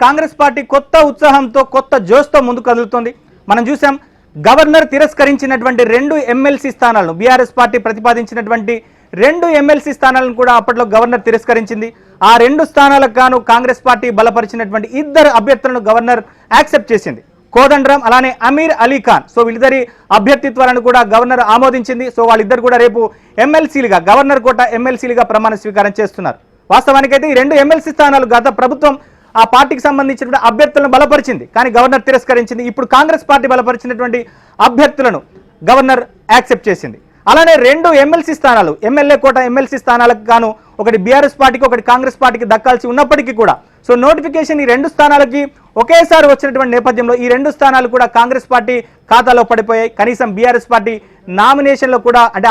Congress party కొత్త ఉత్సాహంతో కొత్త జోష్తో ముందుకు కదులుతోంది. మనం చూసాం గవర్నర్ తిరస్కరించినటువంటి 2 ఎమ్మెల్సీ స్థానాలను బీఆర్ఎస్ పార్టీ ప్రతిపాదించినటువంటి 2 ఎమ్మెల్సీ స్థానాలను కూడా అప్పట్లో గవర్నర్ తిరస్కరించింది. ఆ 2 స్థానాలకు గాను కాంగ్రెస్ పార్టీ బలపరిచినటువంటి 2 అభ్యర్థులను గవర్నర్ యాక్సెప్ట్ చేసింది. కోదండరాం అలానే అమీర్ అలీ ఖాన్. సో వీళ్ళిద్దరి అభ్యర్థిత్వాలను కూడా గవర్నర్ ఆమోదించింది. సో వాళ్ళిద్దరు కూడా రేపు ఎమ్మెల్సీలుగా గవర్నర్ కోట ఎమ్మెల్సీలుగా ప్రమాణ స్వీకారం చేస్తున్నారు. వాస్తవానికైతే ఈ 2 ఎమ్మెల్సీ స్థానాలు గత ప్రభుత్వం ఆ పార్టీకి సంబంధించిన అభ్యర్థులను బలపరిచింది, కానీ గవర్నర్ తిరస్కరించింది. ఇప్పుడు కాంగ్రెస్ పార్టీ బలపరిచినటువంటి అభ్యర్థులను గవర్నర్ యాక్సెప్ట్ చేసింది. అలానే 2 ఎమ్మెల్సీ స్థానాలు ఎమ్మెల్యే కోట ఎమ్మెల్సీ స్థానాలకు గాను ఒకటి బీఆర్ఎస్ పార్టీకి ఒకటి కాంగ్రెస్ పార్టీకి దక్కాల్సి ఉన్నప్పటికీ కూడా సో నోటిఫికేషన్ ఈ 2 స్థానాలకి ఒకేసారి వచ్చినటువంటి నేపథ్యంలో ఈ 2 స్థానాలు కూడా కాంగ్రెస్ పార్టీ ఖాతాలో పడిపోయాయి. కనీసం బీఆర్ఎస్ పార్టీ నామినేషన్లో కూడా అంటే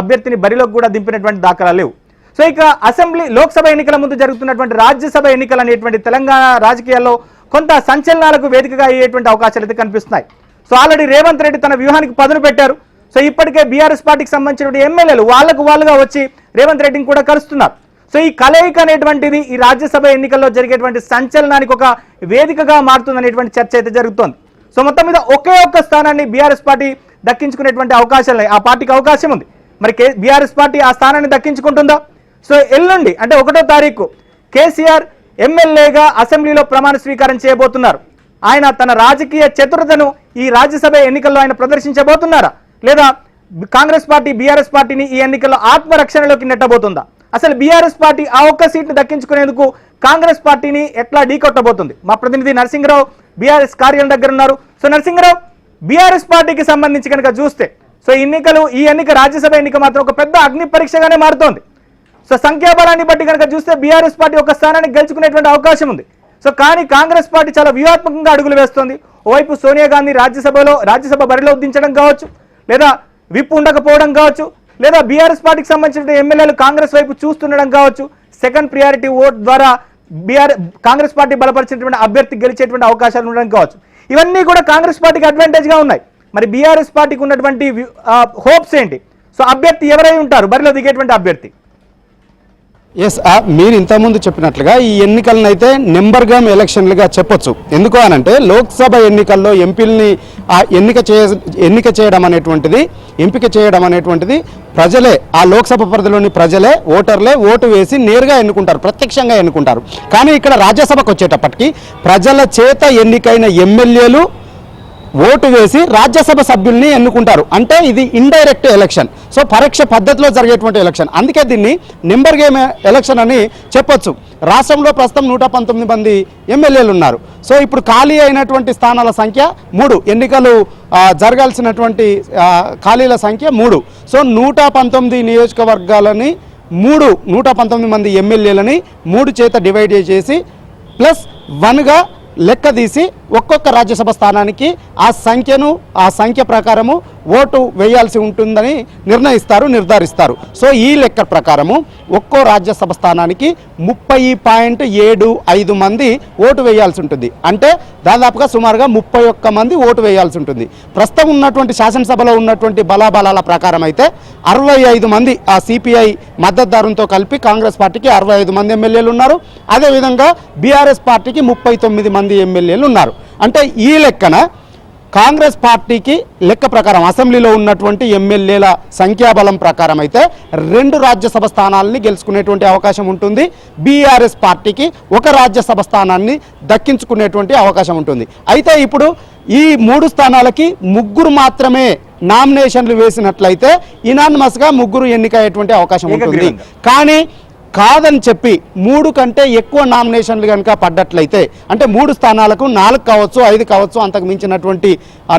అభ్యర్థిని బరిలోకి కూడా దింపినటువంటి దాఖలాలు లేవు. సో ఇక అసెంబ్లీ లోక్సభ ఎన్నికల ముందు జరుగుతున్నటువంటి రాజ్యసభ ఎన్నికలు అనేటువంటి తెలంగాణ రాజకీయాల్లో కొంత సంచలనాలకు వేదికగా అయ్యేటువంటి అవకాశాలు అయితే కనిపిస్తున్నాయి. సో ఆల్రెడీ రేవంత్ రెడ్డి తన వ్యూహానికి పదును పెట్టారు. సో ఇప్పటికే బీఆర్ఎస్ పార్టీకి సంబంధించినటువంటి ఎమ్మెల్యేలు వాళ్ళుగా వచ్చి రేవంత్ రెడ్డిని కూడా కలుస్తున్నారు. సో ఈ కలయిక అనేటువంటిది ఈ రాజ్యసభ ఎన్నికల్లో జరిగేటువంటి సంచలనానికి ఒక వేదికగా మారుతుందనేటువంటి చర్చ అయితే జరుగుతోంది. సో మొత్తం మీద ఒకే ఒక్క స్థానాన్ని బీఆర్ఎస్ పార్టీ దక్కించుకునేటువంటి అవకాశాలు ఆ పార్టీకి అవకాశం ఉంది. మరి బీఆర్ఎస్ పార్టీ ఆ స్థానాన్ని దక్కించుకుంటుందా? సో ఎల్లుండి అంటే 1వ తారీఖు కేసీఆర్ ఎమ్మెల్యేగా అసెంబ్లీలో ప్రమాణ స్వీకారం చేయబోతున్నారు. ఆయన తన రాజకీయ చతురతను ఈ రాజ్యసభ ఎన్నికల్లో ఆయన ప్రదర్శించబోతున్నారా, లేదా కాంగ్రెస్ పార్టీ బీఆర్ఎస్ పార్టీని ఈ ఎన్నికల్లో ఆత్మరక్షణలోకి నెట్టబోతుందా? అసలు బీఆర్ఎస్ పార్టీ ఆ ఒక్క సీట్ను దక్కించుకునేందుకు కాంగ్రెస్ పార్టీని ఎట్లా ఢీకొట్టబోతుంది? మా ప్రతినిధి నరసింహరావు బీఆర్ఎస్ కార్యాలయం దగ్గర ఉన్నారు. సో నరసింహరావు, బీఆర్ఎస్ పార్టీకి సంబంధించి కనుక చూస్తే సో ఈ ఎన్నిక రాజ్యసభ ఎన్నిక మాత్రం ఒక పెద్ద అగ్ని పరీక్షగానే మారుతోంది. సో సంఖ్యాబలాన్ని బట్టి కనుక చూస్తే బీఆర్ఎస్ పార్టీ ఒక స్థానాన్ని గెలుచుకునేటువంటి అవకాశం ఉంది. సో కానీ కాంగ్రెస్ పార్టీ చాలా వ్యూహాత్మకంగా అడుగులు వేస్తోంది. ఓవైపు సోనియా గాంధీ రాజ్యసభ బరిలో దించడం కావచ్చు, లేదా విప్ ఉండకపోవడం కావచ్చు, లేదా బీఆర్ఎస్ పార్టీకి సంబంధించిన ఎమ్మెల్యేలు కాంగ్రెస్ వైపు చూస్తుండడం కావచ్చు. సెకండ్ ప్రియారిటీ ఓట్ ద్వారా కాంగ్రెస్ పార్టీ బలపరిచినటువంటి అభ్యర్థి గెలిచేటువంటి అవకాశాలు ఉండడం కావచ్చు. ఇవన్నీ కూడా కాంగ్రెస్ పార్టీకి అడ్వాంటేజ్గా ఉన్నాయి. మరి బీఆర్ఎస్ పార్టీకి ఉన్నటువంటి హోప్స్ ఏంటి? సో అభ్యర్థి ఎవరై ఉంటారు బరిలో దిగేటువంటి అభ్యర్థి? ఎస్, మీరు ఇంతకుముందు చెప్పినట్లుగా ఈ ఎన్నికలను అయితే నెంబర్ గేమ్ ఎలక్షన్లుగా చెప్పొచ్చు. ఎందుకు అనంటే లోక్సభ ఎన్నికల్లో ఎంపీలని ఎంపిక చేయడం అనేటువంటిది ప్రజలే, ఆ లోక్సభ పరిధిలోని ప్రజలే, ఓటర్లే ఓటు వేసి నేరుగా ఎన్నుకుంటారు, ప్రత్యక్షంగా ఎన్నుకుంటారు. కానీ ఇక్కడ రాజ్యసభకు వచ్చేటప్పటికి ప్రజల చేత ఎన్నికైన ఎమ్మెల్యేలు ఓటు వేసి రాజ్యసభ సభ్యుల్ని ఎన్నుకుంటారు. అంటే ఇది ఇండైరెక్ట్ ఎలక్షన్. సో పరోక్ష పద్ధతిలో జరిగేటువంటి ఎలక్షన్. అందుకే దీన్ని నెంబర్ గేమ్ ఎలక్షన్ అని చెప్పొచ్చు. రాష్ట్రంలో ప్రస్తుతం 119 మంది ఎమ్మెల్యేలు ఉన్నారు. సో ఇప్పుడు ఖాళీ అయినటువంటి స్థానాల సంఖ్య 3, ఎన్నికలు జరగాల్సినటువంటి ఖాళీల సంఖ్య 3. సో 119 నియోజకవర్గాలని 119 మంది ఎమ్మెల్యేలని 3 చేత డివైడ్ చేసి +1గా లెక్క తీసి ఒక్కొక్క రాజ్యసభ స్థానానికి ఆ సంఖ్య ప్రకారము ఓటు వేయాల్సి ఉంటుందని నిర్ధారిస్తారు. సో ఈ లెక్క ప్రకారము ఒక్కో రాజ్యసభ స్థానానికి 30.75 మంది ఓటు వేయాల్సి ఉంటుంది. అంటే దాదాపుగా సుమారుగా 31 మంది ఓటు వేయాల్సి ఉంటుంది. ప్రస్తుతం ఉన్నటువంటి శాసనసభలో ఉన్నటువంటి బలాబలాల ప్రకారం అయితే 65 మంది ఆ సిపిఐ మద్దతుదారులతో కలిపి కాంగ్రెస్ పార్టీకి 65 మంది ఎమ్మెల్యేలు ఉన్నారు. అదేవిధంగా బీఆర్ఎస్ పార్టీకి 39 మంది ఎమ్మెల్యేలు ఉన్నారు. అంటే ఈ లెక్కన కాంగ్రెస్ పార్టీకి లెక్క ప్రకారం అసెంబ్లీలో ఉన్నటువంటి ఎమ్మెల్యేల సంఖ్యాబలం ప్రకారం అయితే 2 రాజ్యసభ స్థానాలని గెలుచుకునేటువంటి అవకాశం ఉంటుంది. బీఆర్ఎస్ పార్టీకి 1 రాజ్యసభ స్థానాన్ని దక్కించుకునేటువంటి అవకాశం ఉంటుంది. అయితే ఇప్పుడు ఈ 3 స్థానాలకి 3 మాత్రమే నామినేషన్లు వేసినట్లయితే ఇనానిమస్గా 3 ఎన్నికయ్యేటువంటి అవకాశం ఉంటుంది. కానీ కాదని చెప్పి 3 కంటే ఎక్కువ నామినేషన్లు కనుక పడ్డట్లయితే అంటే 3 స్థానాలకు 4 కావచ్చు 5 కావచ్చు అంతకు మించినటువంటి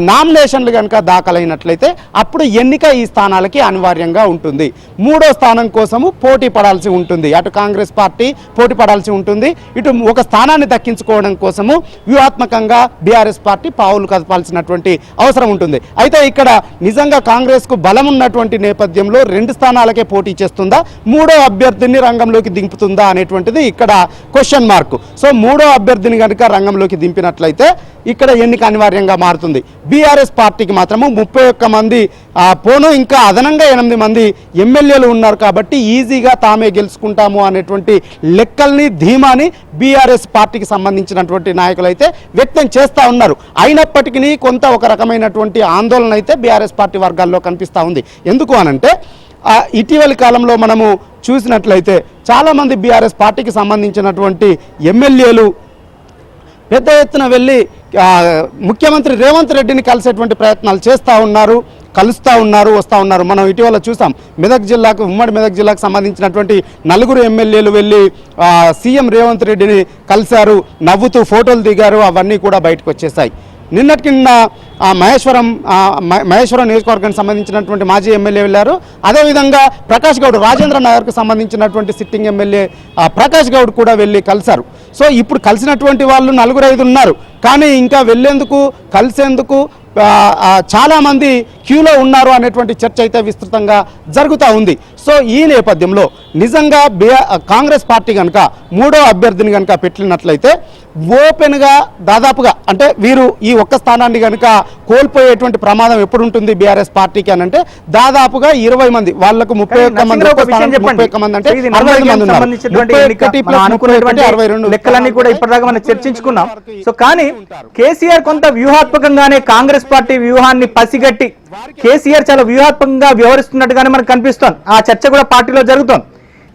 నామినేషన్లు కనుక దాఖలైనట్లయితే అప్పుడు ఎన్నిక ఈ స్థానాలకి అనివార్యంగా ఉంటుంది. 3వ స్థానం కోసము పోటీ పడాల్సి ఉంటుంది. అటు కాంగ్రెస్ పార్టీ పోటీ పడాల్సి ఉంటుంది, ఇటు ఒక స్థానాన్ని దక్కించుకోవడం కోసము వ్యూహాత్మకంగా బీఆర్ఎస్ పార్టీ పావులు కదపాల్సినటువంటి అవసరం ఉంటుంది. అయితే ఇక్కడ నిజంగా కాంగ్రెస్కు బలం ఉన్నటువంటి నేపథ్యంలో 2 స్థానాలకే పోటీ చేస్తుందా, 3వ అభ్యర్థిని రంగం రంగంలోకి దింపుతుందా అనేటువంటిది ఇక్కడ క్వశ్చన్ మార్క్. సో మూడో అభ్యర్థిని కనుక రంగంలోకి దింపినట్లయితే ఇక్కడ ఎన్నిక అనివార్యంగా మారుతుంది. బీఆర్ఎస్ పార్టీకి మాత్రము 31 మంది పోను ఇంకా అదనంగా 8 మంది ఎమ్మెల్యేలు ఉన్నారు కాబట్టి ఈజీగా తామే గెలుచుకుంటాము అనేటువంటి లెక్కల్ని ధీమాని బీఆర్ఎస్ పార్టీకి సంబంధించినటువంటి నాయకులు అయితే వ్యక్తం చేస్తూ ఉన్నారు. అయినప్పటికీ కొంత ఒక రకమైనటువంటి ఆందోళన అయితే బీఆర్ఎస్ పార్టీ వర్గాల్లో కనిపిస్తూ ఉంది. ఎందుకు అనంటే ఇటీవలి కాలంలో మనము చూసినట్లయితే చాలామంది బీఆర్ఎస్ పార్టీకి సంబంధించినటువంటి ఎమ్మెల్యేలు పెద్ద ఎత్తున వెళ్ళి ముఖ్యమంత్రి రేవంత్ రెడ్డిని కలిసేటువంటి ప్రయత్నాలు కలుస్తూ ఉన్నారు, వస్తూ ఉన్నారు. మనం ఇటీవల చూసాం ఉమ్మడి మెదక్ జిల్లాకు సంబంధించినటువంటి 4 ఎమ్మెల్యేలు వెళ్ళి సీఎం రేవంత్ రెడ్డిని కలిశారు, నవ్వుతూ ఫోటోలు దిగారు. అవన్నీ కూడా బయటకు వచ్చేసాయి. నిన్నటికి మహేశ్వరం నియోజకవర్గానికి సంబంధించినటువంటి మాజీ ఎమ్మెల్యే వెళ్ళారు. అదేవిధంగా ప్రకాష్ గౌడ్ రాజేంద్ర నగర్కు సంబంధించినటువంటి సిట్టింగ్ ఎమ్మెల్యే ప్రకాష్ గౌడ్ కూడా వెళ్ళి కలిశారు. సో ఇప్పుడు కలిసినటువంటి వాళ్ళు 4-5 ఉన్నారు, కానీ ఇంకా వెళ్ళేందుకు కలిసేందుకు చాలామంది క్యూలో ఉన్నారు అనేటువంటి చర్చ అయితే విస్తృతంగా జరుగుతూ ఉంది. సో ఈ నేపథ్యంలో నిజంగా కాంగ్రెస్ పార్టీ కనుక మూడో అభ్యర్థిని కనుక పెట్టినట్లయితే ఓపెన్గా దాదాపుగా అంటే వీరు ఈ ఒక్క స్థానాన్ని కనుక కోల్పోయేటువంటి ప్రమాదం ఎప్పుడు ఉంటుంది బీఆర్ఎస్ పార్టీకి అని అంటే దాదాపుగా 20 మంది వాళ్లకు 31 మంది అంటే 65 మంది ఉన్నారు. 62 లెక్కలన్నీ కూడా ఇప్పటిదాకా మనం చర్చించుకున్నాం. సో కానీ కేసీఆర్ కొంత వ్యూహాత్మకంగానే కాంగ్రెస్ పార్టీ వ్యూహాన్ని పసిగట్టి కేసీఆర్ చాలా వ్యూహాత్మకంగా వ్యవహరిస్తున్నట్టుగానే మనకు కనిపిస్తోంది. ఆ చర్చ కూడా పార్టీలో జరుగుతోంది.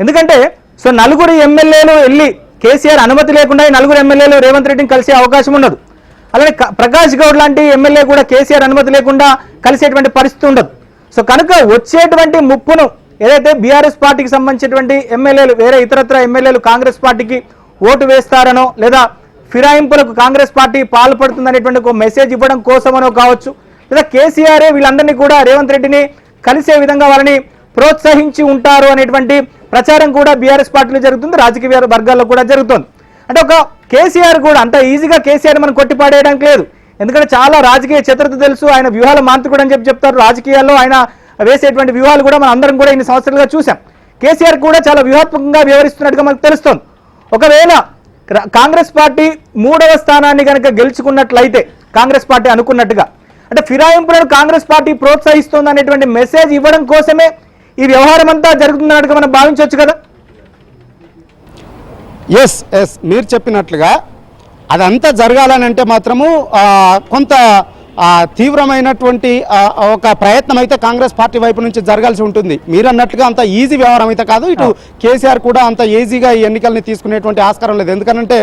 ఎందుకంటే సో 4 ఎమ్మెల్యేలు వెళ్ళి కేసీఆర్ అనుమతి లేకుండా 4 ఎమ్మెల్యేలు రేవంత్ రెడ్డిని కలిసే అవకాశం ఉండదు. అలాగే ప్రకాష్ గౌడ్ లాంటి ఎమ్మెల్యే కూడా కేసీఆర్ అనుమతి లేకుండా కలిసేటువంటి పరిస్థితి ఉండదు. సో కనుక వచ్చేటువంటి ముప్పును ఏదైతే బీఆర్ఎస్ పార్టీకి సంబంధించినటువంటి ఎమ్మెల్యేలు వేరే ఇతరత్ర ఎమ్మెల్యేలు కాంగ్రెస్ పార్టీకి ఓటు వేస్తారనో లేదా ఫిరాయింపులకు కాంగ్రెస్ పార్టీ పాల్పడుతుందనేటువంటి ఒక మెసేజ్ ఇవ్వడం కోసమనో కావచ్చు, లేదా కేసీఆర్ వీళ్ళందరినీ కూడా రేవంత్ రెడ్డిని కలిసే విధంగా వాళ్ళని ప్రోత్సహించి ఉంటారు అనేటువంటి ప్రచారం కూడా బీఆర్ఎస్ పార్టీలో జరుగుతుంది, రాజకీయ వర్గాల్లో కూడా జరుగుతుంది. అంటే ఒక కేసీఆర్ కూడా అంత ఈజీగా కేసీఆర్ మనం కొట్టిపాడేయడానికి లేదు. ఎందుకంటే చాలా రాజకీయ చతురత తెలుసు, ఆయన వ్యూహాల మాంత్రికుడు అని చెప్తారు. రాజకీయాల్లో ఆయన వేసేటువంటి వ్యూహాలు కూడా మనం అందరం కూడా ఇన్ని సంవత్సరాలుగా చూసాం. కేసీఆర్ కూడా చాలా వ్యూహాత్మకంగా వ్యవహరిస్తున్నట్టుగా మనకు తెలుస్తుంది. ఒకవేళ కాంగ్రెస్ పార్టీ 3వ స్థానాన్ని కనుక గెలుచుకున్నట్లయితే కాంగ్రెస్ పార్టీ అనుకున్నట్టుగా అంటే ఫిరాయింపులను కాంగ్రెస్ పార్టీ ప్రోత్సహిస్తుంది అనేటువంటి మెసేజ్ ఇవ్వడం కోసమే ఈ వ్యవహారం అంతా జరుగుతున్నట్టుగా మనం భావించవచ్చు కదా. ఎస్ మీరు చెప్పినట్లుగా అదంతా జరగాలనంటే మాత్రము కొంత తీవ్రమైనటువంటి ఒక ప్రయత్నం అయితే కాంగ్రెస్ పార్టీ వైపు నుంచి జరగాల్సి ఉంటుంది. మీరు అన్నట్లుగా అంత ఈజీ వ్యవహారం అయితే కాదు. ఇటు కేసీఆర్ కూడా అంత ఈజీగా ఈ ఎన్నికల్ని తీసుకునేటువంటి ఆస్కారం లేదు. ఎందుకంటే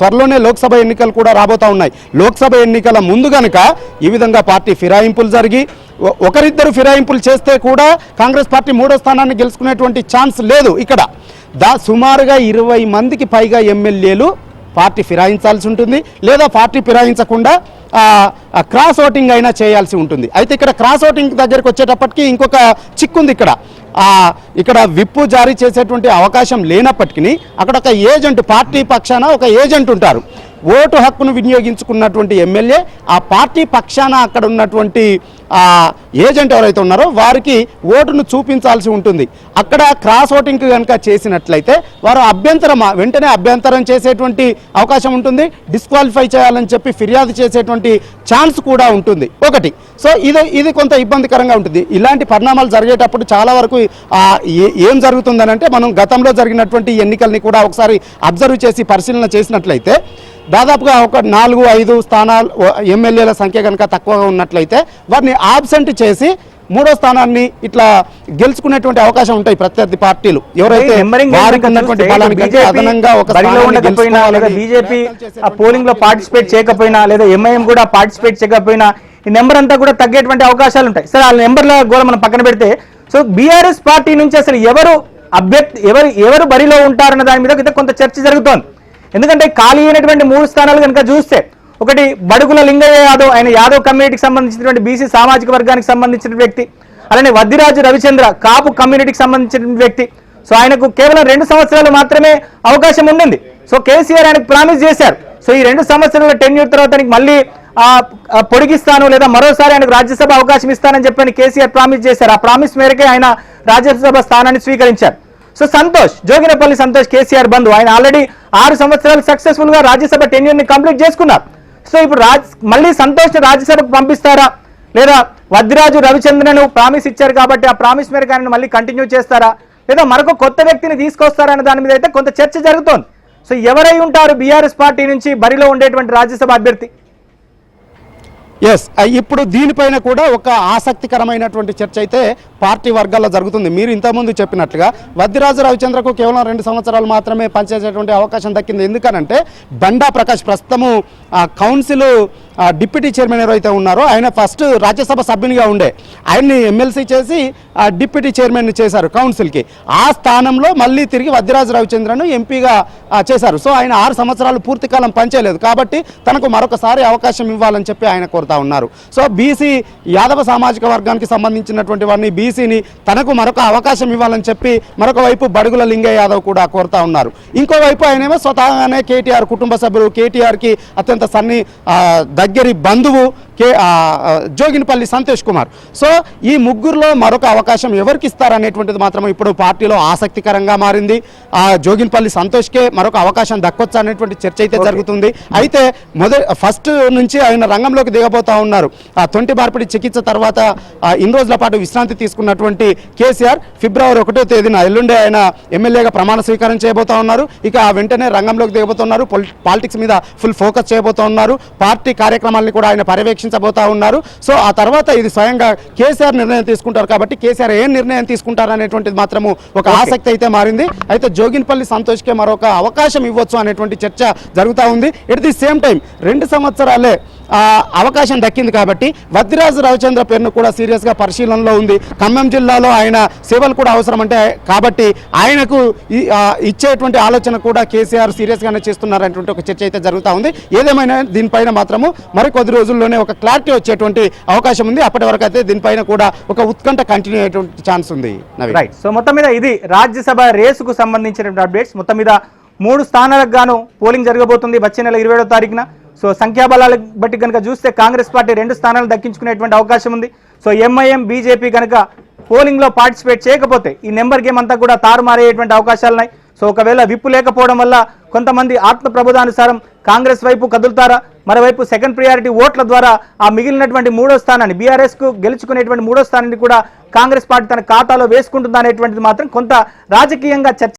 త్వరలోనే లోక్సభ ఎన్నికలు కూడా రాబోతూ ఉన్నాయి. లోక్సభ ఎన్నికల ముందు కనుక ఈ విధంగా పార్టీ ఫిరాయింపులు జరిగి ఒకరిద్దరు ఫిరాయింపులు చేస్తే కూడా కాంగ్రెస్ పార్టీ 3వ స్థానాన్ని గెలుచుకునేటువంటి ఛాన్స్ లేదు. ఇక్కడ సుమారుగా 20 మందికి పైగా ఎమ్మెల్యేలు పార్టీ ఫిరాయించాల్సి ఉంటుంది, లేదా పార్టీ ఫిరాయించకుండా క్రాస్ ఓటింగ్ అయినా చేయాల్సి ఉంటుంది. అయితే ఇక్కడ క్రాస్ ఓటింగ్ దగ్గరికి వచ్చేటప్పటికి ఇంకొక చిక్కుంది. ఇక్కడ విప్పు జారీ చేసేటువంటి అవకాశం లేనప్పటికీ అక్కడ ఒక ఏజెంట్, పార్టీ పక్షాన ఒక ఏజెంట్ ఉంటారు. ఓటు హక్కును వినియోగించుకున్నటువంటి ఎమ్మెల్యే ఆ పార్టీ పక్షాన అక్కడ ఉన్నటువంటి ఏజెంట్ ఎవరైతే ఉన్నారో వారికి ఓటును చూపించాల్సి ఉంటుంది. అక్కడ క్రాస్ ఓటింగ్ కనుక చేసినట్లయితే వారు వెంటనే అభ్యంతరం చేసేటువంటి అవకాశం ఉంటుంది. డిస్క్వాలిఫై చేయాలని చెప్పి ఫిర్యాదు చేసేటువంటి ఛాన్స్ కూడా ఉంటుంది ఒకటి. సో ఇది కొంత ఇబ్బందికరంగా ఉంటుంది. ఇలాంటి పరిణామాలు జరిగేటప్పుడు చాలా వరకు ఏం జరుగుతుందని అంటే మనం గతంలో జరిగినటువంటి ఎన్నికల్ని కూడా ఒకసారి అబ్జర్వ్ చేసి పరిశీలన చేసినట్లయితే దాదాపుగా ఒక 4-5 స్థానాలు ఎమ్మెల్యేల సంఖ్య కనుక తక్కువగా ఉన్నట్లయితే వారిని ఆబ్సెంట్ చేసి 3వ స్థానాన్ని ఇట్లా గెలుచుకునేటువంటి అవకాశం ఉంటాయి ప్రత్యర్థి పార్టీలు. ఎవరైతే బీజేపీ పోలింగ్ లో పార్టిసిపేట్ చేయకపోయినా లేదా ఎంఐఎం కూడా పార్టిసిపేట్ చేయకపోయినా ఈ నెంబర్ అంతా కూడా తగ్గేటువంటి అవకాశాలు ఉంటాయి. సరే ఆ నెంబర్ల కూడా మనం పక్కన పెడితే సో బీఆర్ఎస్ పార్టీ నుంచి అసలు ఎవరు బరిలో ఉంటారన్న దాని మీద కొంత చర్చ జరుగుతోంది. ఎందుకంటే ఖాళీ అయినటువంటి 3 స్థానాలు కనుక చూస్తే ఒకటి బడుగుల లింగయ్య యాదవ్, ఆయన యాదవ్ కమ్యూనిటీకి సంబంధించినటువంటి బీసీ సామాజిక వర్గానికి సంబంధించిన వ్యక్తి. అలానే వద్దిరాజు రవిచంద్ర కాపు కమ్యూనిటీకి సంబంధించిన వ్యక్తి. సో ఆయనకు కేవలం 2 సంవత్సరాలు మాత్రమే అవకాశం ఉండింది. సో కేసీఆర్ ఆయనకు ప్రామిస్ చేశారు. సో ఈ 2 సంవత్సరాల టెన్యూర్ తర్వాత మళ్ళీ పొడిగిస్తాను లేదా మరోసారి ఆయనకు రాజ్యసభ అవకాశం ఇస్తానని చెప్పని కేసీఆర్ ప్రామిస్ చేశారు. ఆ ప్రామిస్ మేరకే ఆయన రాజ్యసభ స్థానాన్ని స్వీకరించారు. సో సంతోష్, జోగినపల్లి సంతోష్ కేసీఆర్ బంధు, ఆయన ఆల్రెడీ 6 సంవత్సరాలు సక్సెస్ఫుల్ గా రాజ్యసభ టెన్యూర్ ని కంప్లీట్ చేసుకున్నారు. సో ఇప్పుడు మళ్ళీ సంతోష్ రాజ్యసభకు పంపిస్తారా, లేదా వద్దిరాజు రవిచంద్రన్ ప్రామిస్ ఇచ్చారు కాబట్టి ఆ ప్రామిస్ మేరకు ఆయన మళ్ళీ కంటిన్యూ చేస్తారా, లేదా మరొక కొత్త వ్యక్తిని తీసుకొస్తారా అనే దాని మీద అయితే కొంత చర్చ జరుగుతోంది. సో ఎవరై ఉంటారు బీఆర్ఎస్ పార్టీ నుంచి బరిలో ఉండేటువంటి రాజ్యసభ అభ్యర్థి? ఎస్, ఇప్పుడు దీనిపైన కూడా ఒక ఆసక్తికరమైనటువంటి చర్చ అయితే పార్టీ వర్గాల్లో జరుగుతుంది. మీరు ఇంతకుముందు చెప్పినట్లుగా వద్దిరాజు రవిచంద్రకు కేవలం 2 సంవత్సరాలు మాత్రమే పనిచేసేటువంటి అవకాశం దక్కింది. ఎందుకనంటే బండా ప్రకాష్ ప్రస్తుతము కౌన్సిల్ డిప్యూటీ చైర్మన్ ఎవరైతే ఉన్నారో ఆయన ఫస్ట్ రాజ్యసభ సభ్యునిగా ఉండే, ఆయన్ని ఎమ్మెల్సీ చేసి డిప్యూటీ చైర్మన్ చేశారు కౌన్సిల్కి. ఆ స్థానంలో మళ్ళీ తిరిగి వద్దిరాజు రవిచంద్రను ఎంపీగా చేశారు. సో ఆయన 6 సంవత్సరాలు పూర్తి కాలం పనిచేయలేదు కాబట్టి తనకు మరొకసారి అవకాశం ఇవ్వాలని చెప్పి ఆయన కోరుతా ఉన్నారు. సో బీసీ యాదవ సామాజిక వర్గానికి సంబంధించినటువంటి వారిని బీసీని తనకు మరొక అవకాశం ఇవ్వాలని చెప్పి మరొక వైపు బడుగుల లింగయ్య యాదవ్ కూడా కోరుతా ఉన్నారు. ఇంకోవైపు ఆయనేమో స్వతహాగానే కేటీఆర్ కుటుంబ సభ్యులు, కేటీఆర్కి అత్యంత దగ్గరి బంధువు జోగినపల్లి సంతోష్ కుమార్. సో ఈ ముగ్గురులో మరొక అవకాశం ఎవరికి ఇస్తారనేటువంటిది మాత్రం ఇప్పుడు పార్టీలో ఆసక్తికరంగా మారింది. జోగినపల్లి సంతోష్కే మరొక అవకాశం దక్కొచ్చా అనేటువంటి చర్చ అయితే జరుగుతుంది. అయితే ఫస్ట్ నుంచి ఆయన రంగంలోకి దిగబోతా ఉన్నారు. తొంటి మార్పిడి చికిత్స తర్వాత ఇన్ని రోజుల పాటు విశ్రాంతి తీసుకున్నటువంటి కేసీఆర్ ఫిబ్రవరి 1వ తేదీన ఎల్లుండే ఆయన ఎమ్మెల్యేగా ప్రమాణ స్వీకారం చేయబోతా ఉన్నారు. ఇక వెంటనే రంగంలోకి దిగబోతున్నారు. పాలిటిక్స్ మీద ఫుల్ ఫోకస్ చేయబోతా ఉన్నారు. పార్టీ కార్యక్రమాలని కూడా ఆయన పర్యవేక్షించబోతా ఉన్నారు. సో ఆ తర్వాత ఇది స్వయంగా కేసీఆర్ నిర్ణయం తీసుకుంటారు కాబట్టి కేసీఆర్ ఏం నిర్ణయం తీసుకుంటారు అనేటువంటిది మాత్రము ఒక ఆసక్తి అయితే మారింది. అయితే జోగినపల్లి సంతోష్కే మరొక అవకాశం ఇవ్వచ్చు అనేటువంటి చర్చ జరుగుతూ ఉంది. ఎట్ ది సేమ్ టైం 2 సంవత్సరాలే అవకాశం దక్కింది కాబట్టి వద్దిరాజు రవిచంద్ర పేరును కూడా సీరియస్గా పరిశీలనలో ఉంది. ఖమ్మం జిల్లాలో ఆయన సేవలు కూడా అవసరం అంటే కాబట్టి ఆయనకు ఇచ్చేటువంటి ఆలోచన కూడా కేసీఆర్ సీరియస్గానే చేస్తున్నారనేటువంటి ఒక చర్చ అయితే జరుగుతూ ఉంది. ఏదేమైనా దీనిపైన మాత్రము మరికొద్ది రోజుల్లోనే ఒక క్లారిటీ వచ్చేటువంటి అవకాశం ఉంది. అప్పటి వరకు అయితే దీనిపైన కూడా ఒక ఉత్కంఠ కంటిన్యూ అయ్యేటువంటి ఛాన్స్ ఉంది. రైట్. సో మొత్తం మీద ఇది రాజ్యసభ రేసుకు సంబంధించిన అప్డేట్స్. మొత్తం మీద 3 స్థానాలకు గాను పోలింగ్ జరగబోతుంది వచ్చే నెల 27వ తారీఖున. సో సంఖ్యాబలాలను బట్టి కనుక చూస్తే కాంగ్రెస్ పార్టీ 2 స్థానాలు దక్కించుకునేటువంటి అవకాశం ఉంది. సో ఎంఐఎం బీజేపీ కనుక పోలింగ్లో పార్టిసిపేట్ చేయకపోతే ఈ నెంబర్ గేమ్ అంతా కూడా తారుమారయ్యేటువంటి అవకాశాలు ఉన్నాయి. సో ఒకవేళ విప్పు లేకపోవడం వల్ల కొంతమంది ఆత్మ ప్రబోధానుసారం కాంగ్రెస్ వైపు కదులుతారా, మరోవైపు సెకండ్ ప్రియారిటీ ఓట్ల ద్వారా ఆ మిగిలినటువంటి 3వ స్థానాన్ని బీఆర్ఎస్కు గెలుచుకునేటువంటి 3వ స్థానాన్ని కూడా కాంగ్రెస్ పార్టీ తన ఖాతాలో వేసుకుంటుందా అనేటువంటిది మాత్రం కొంత రాజకీయంగా చర్చ